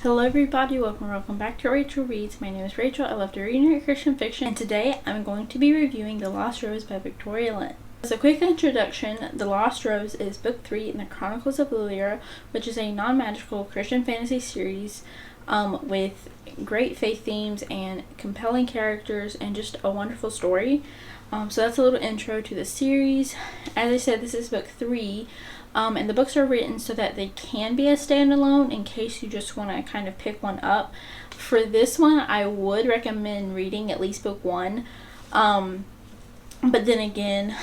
Hello everybody, welcome back to Rachel Reads. My name is Rachel. I love to read and read Christian fiction, and today I'm going to be reviewing The Lost Rose by Victoria Lynn. As a quick introduction, The Lost Rose is book 3 in the Chronicles of Lyra, which is a non-magical Christian fantasy series with great faith themes and compelling characters and just a wonderful story. So that's a little intro to the series. As I said, this is book 3. And the books are written so that they can be a standalone in case you just want to kind of pick one up. For this one, I would recommend reading at least book 1. But then again,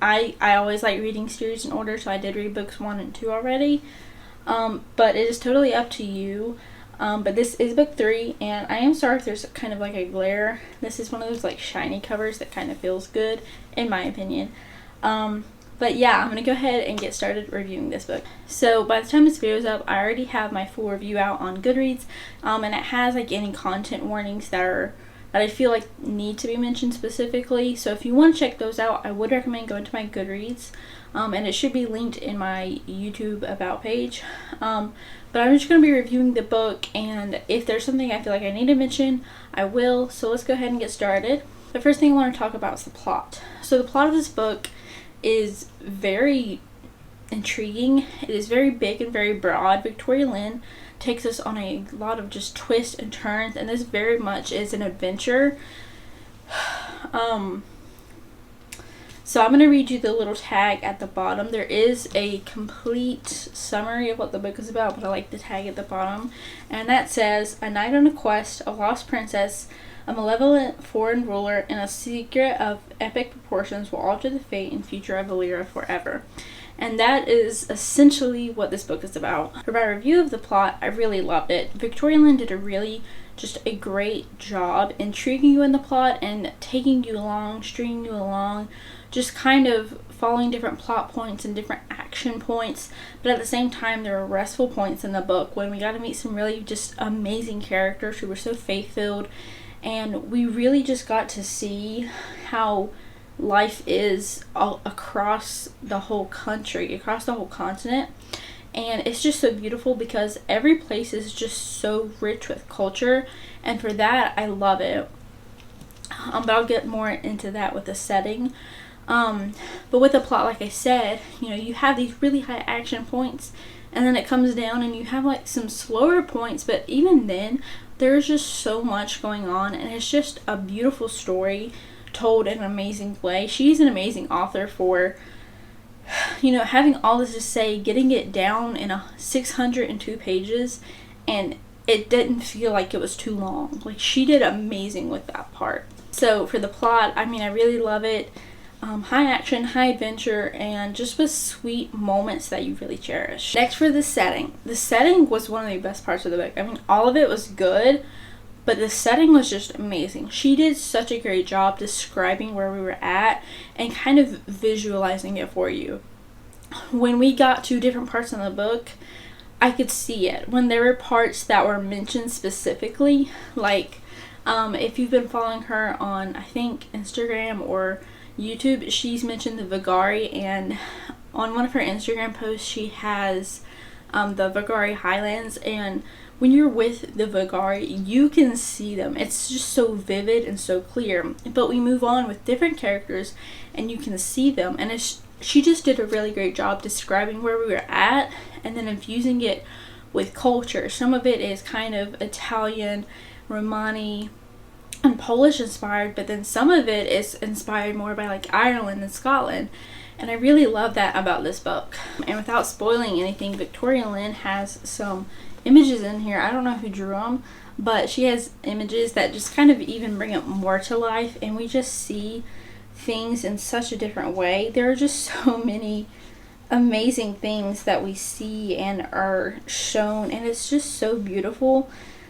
I always like reading series in order, so I did read books 1 and 2 already. But it is totally up to you. But this is book 3, and I am sorry if there's kind of like a glare. This is one of those like shiny covers that kind of feels good, in my opinion. But yeah, I'm going to go ahead and get started reviewing this book. So by the time this video is up, I already have my full review out on Goodreads, and it has like any content warnings that I feel like need to be mentioned specifically. So if you want to check those out, I would recommend going to my Goodreads, and it should be linked in my YouTube about page. But I'm just going to be reviewing the book, and if there's something I feel like I need to mention, I will. So let's go ahead and get started. The first thing I want to talk about is the plot. So the plot of this book is very intriguing. It is very big and very broad. Victoria Lynn takes us on a lot of just twists and turns, and this very much is an adventure. So I'm going to read you the little tag at the bottom. There is a complete summary of what the book is about, but I like the tag at the bottom, and that says, "A night on a quest, a lost princess, a malevolent foreign ruler, and a secret of epic proportions will alter the fate and future of Lyra forever." And that is essentially what this book is about. For my review of the plot, I really loved it. Victoria Lynn did just a great job intriguing you in the plot and taking you along, stringing you along, just kind of following different plot points and different action points. But at the same time, there were restful points in the book when we got to meet some really just amazing characters who were so faith-filled. And we really just got to see how life is all across the whole country, across the whole continent. And it's just so beautiful because every place is just so rich with culture. And for that, I love it. But I'll get more into that with the setting. But with the plot, like I said, you have these really high action points, and then it comes down and you have like some slower points, but even then there's just so much going on, and it's just a beautiful story told in an amazing way. She's an amazing author for having all this to say, getting it down in 602 pages, and it didn't feel like it was too long. Like, she did amazing with that part. So for the plot, I really love it. High action, high adventure, and just with sweet moments that you really cherish. Next, for the setting. The setting was one of the best parts of the book. All of it was good, but the setting was just amazing. She did such a great job describing where we were at and kind of visualizing it for you. When we got to different parts in the book, I could see it. When there were parts that were mentioned specifically, like if you've been following her on, I think, Instagram or YouTube, she's mentioned the Vagari, and on one of her Instagram posts she has the Vagari Highlands, and when you're with the Vagari you can see them. It's just so vivid and so clear. But we move on with different characters and you can see them, and she just did a really great job describing where we were at and then infusing it with culture. Some of it is kind of Italian, Romani, and Polish inspired, but then some of it is inspired more by like Ireland and Scotland, and I really love that about this book. And without spoiling anything, Victoria Lynn has some images in here. I don't know who drew them, but she has images that just kind of even bring it more to life, and we just see things in such a different way. There are just so many amazing things that we see and are shown, and it's just so beautiful.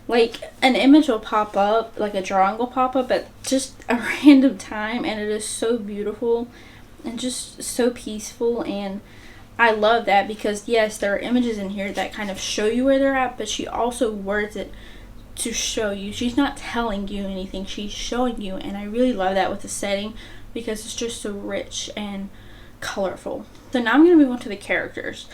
Like, an image will pop up, like a drawing will pop up at just a random time, and it is so beautiful and just so peaceful. And I love that because, yes, there are images in here that kind of show you where they're at, but she also words it to show you. She's not telling you anything, she's showing you, and I really love that with the setting because it's just so rich and colorful. So now I'm going to move on to the characters.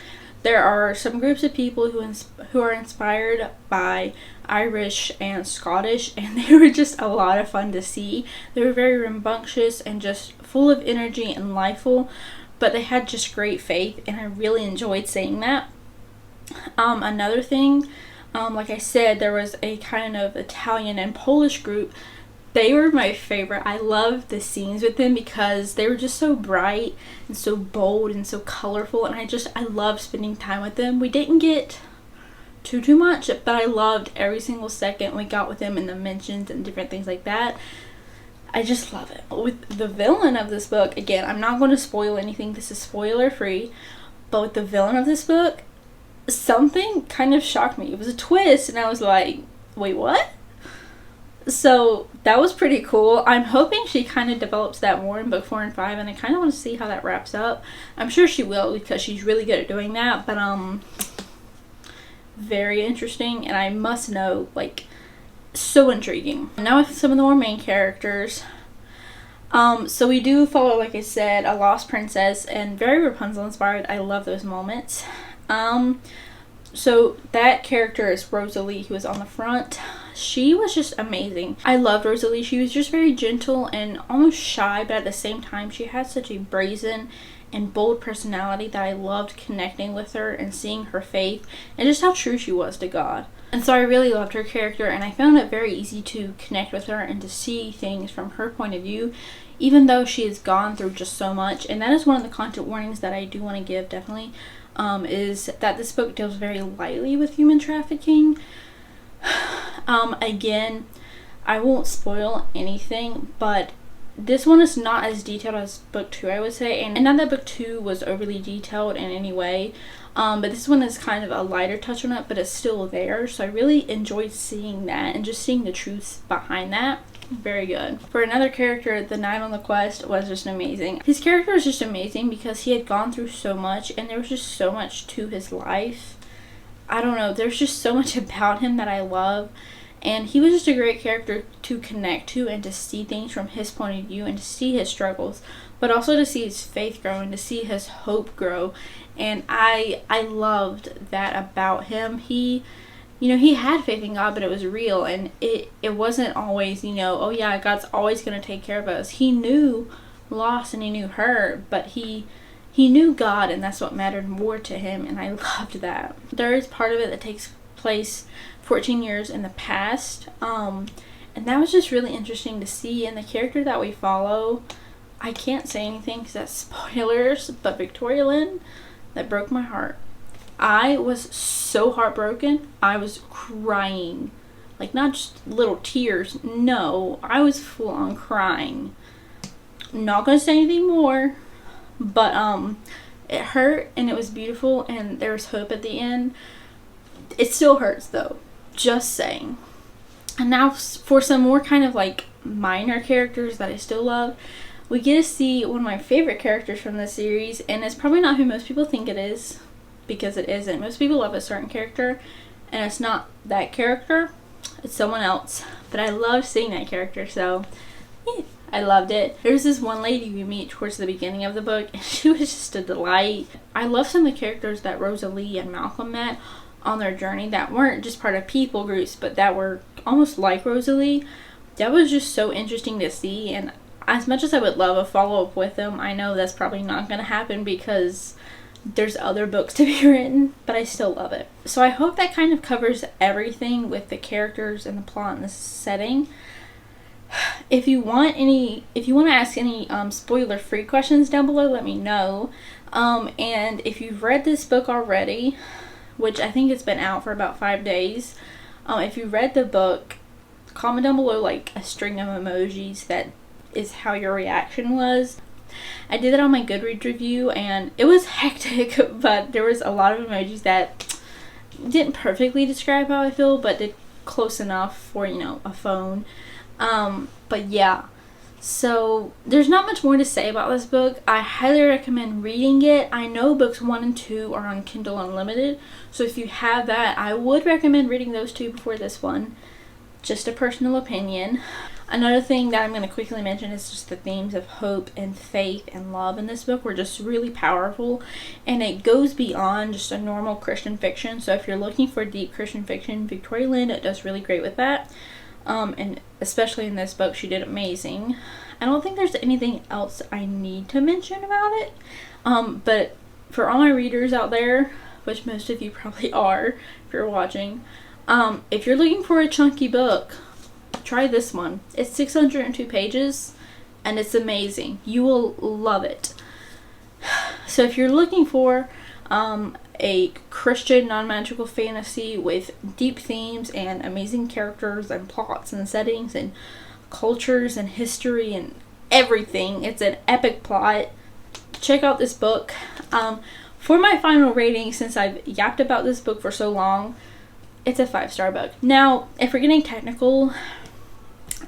there are some groups of people who are inspired by Irish and Scottish, and they were just a lot of fun to see. They were very rambunctious and just full of energy and lifeful, but they had just great faith, and I really enjoyed seeing that. Another thing, like I said, there was a kind of Italian and Polish group. They were my favorite. I loved the scenes with them because they were just so bright and so bold and so colorful, and I loved spending time with them. We didn't get too much, but I loved every single second we got with them in the mentions and different things like that. I just love it. With the villain of this book, again, I'm not going to spoil anything. This is spoiler free. But with the villain of this book, something kind of shocked me. It was a twist, and I was like, wait, what? So that was pretty cool. I'm hoping she kind of develops that more in book 4 and 5, and I kind of want to see how that wraps up. I'm sure she will, because she's really good at doing that, but very interesting, and I must know, like, so intriguing. Now with some of the more main characters. So we do follow, like I said, a lost princess, and very Rapunzel inspired. I love those moments. So that character is Rosalie, who is on the front. She was just amazing. I loved Rosalie. She was just very gentle and almost shy, but at the same time she had such a brazen and bold personality that I loved connecting with her and seeing her faith and just how true she was to God. And so I really loved her character, and I found it very easy to connect with her and to see things from her point of view, even though she has gone through just so much. And that is one of the content warnings that I do want to give, definitely, is that this book deals very lightly with human trafficking. Again, I won't spoil anything, but this one is not as detailed as book 2, I would say, and not that book 2 was overly detailed in any way, but this one is kind of a lighter touch on it, but it's still there. So I really enjoyed seeing that and just seeing the truths behind that. Very good. For another character, the Knight on the Quest was just amazing. His character was just amazing because he had gone through so much, and there was just so much to his life. I don't know, there's just so much about him that I love, and he was just a great character to connect to and to see things from his point of view and to see his struggles, but also to see his faith grow and to see his hope grow. And I loved that about him. He had faith in God, but it was real, and it wasn't always, oh yeah, God's always going to take care of us. He knew loss and he knew hurt, but he knew God, and that's what mattered more to him, and I loved that. There is part of it that takes place 14 years in the past, and that was just really interesting to see. And the character that we follow, I can't say anything because that's spoilers, but Victoria Lynn, that broke my heart. I was so heartbroken. I was crying, like not just little tears, no, I was full on crying. Not gonna say anything more, but it hurt, and it was beautiful, and there was hope at the end. It still hurts though, just saying. And now for some more kind of like minor characters that I still love, we get to see one of my favorite characters from this series, and it's probably not who most people think it is, because it isn't. Most people love a certain character, and it's not that character, it's someone else. But I love seeing that character, so yeah, I loved it. There's this one lady we meet towards the beginning of the book, and she was just a delight. I love some of the characters that Rosalie and Malcolm met on their journey that weren't just part of people groups, but that were almost like Rosalie. That was just so interesting to see, and as much as I would love a follow-up with them, I know that's probably not going to happen because there's other books to be written, but I still love it. So I hope that kind of covers everything with the characters and the plot and the setting. If you want to ask any spoiler-free questions down below, let me know. And if you've read this book already, which I think it's been out for about 5 days, if you read the book, comment down below like a string of emojis that is how your reaction was. I did that on my Goodreads review, and it was hectic, but there was a lot of emojis that didn't perfectly describe how I feel, but did close enough for, a phone. But yeah, so there's not much more to say about this book. I highly recommend reading it. I know books 1 and 2 are on Kindle Unlimited, so if you have that, I would recommend reading those two before this one. just a personal opinion. Another thing that I'm going to quickly mention is just the themes of hope and faith and love in this book were just really powerful, and it goes beyond just a normal Christian fiction. So if you're looking for deep Christian fiction, Victoria Lynn does really great with that, and especially in this book she did amazing. I don't think there's anything else I need to mention about it, but for all my readers out there, which most of you probably are if you're watching, if you're looking for a chunky book, try this one. It's 602 pages and it's amazing. You will love it. So if you're looking for a Christian non-magical fantasy with deep themes and amazing characters and plots and settings and cultures and history and everything, it's an epic plot, check out this book. For my final rating, since I've yapped about this book for so long, it's a 5-star book. Now, if we're getting technical,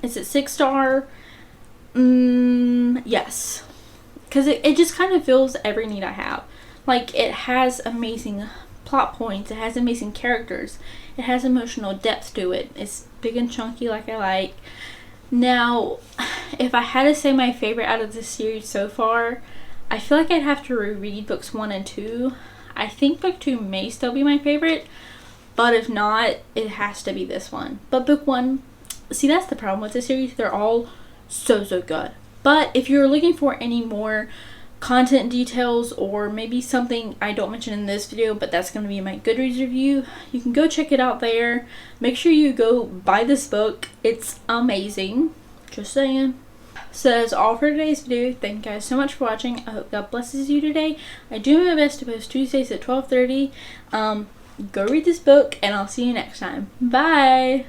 is it 6-star? Yes. Because it just kind of fills every need I have. Like, it has amazing plot points. It has amazing characters. It has emotional depth to it. It's big and chunky like I like. Now, if I had to say my favorite out of this series so far, I feel like I'd have to reread books 1 and 2. I think book 2 may still be my favorite, but if not, it has to be this one. But book 1, see, that's the problem with this series. They're all so good. But if you're looking for any more content details, or maybe something I don't mention in this video, but that's going to be my Goodreads review, you can go check it out there. Make sure you go buy this book. It's amazing. Just saying. So that's all for today's video. Thank you guys so much for watching. I hope God blesses you today. I do my best to post Tuesdays at 12:30. Go read this book, and I'll see you next time. Bye!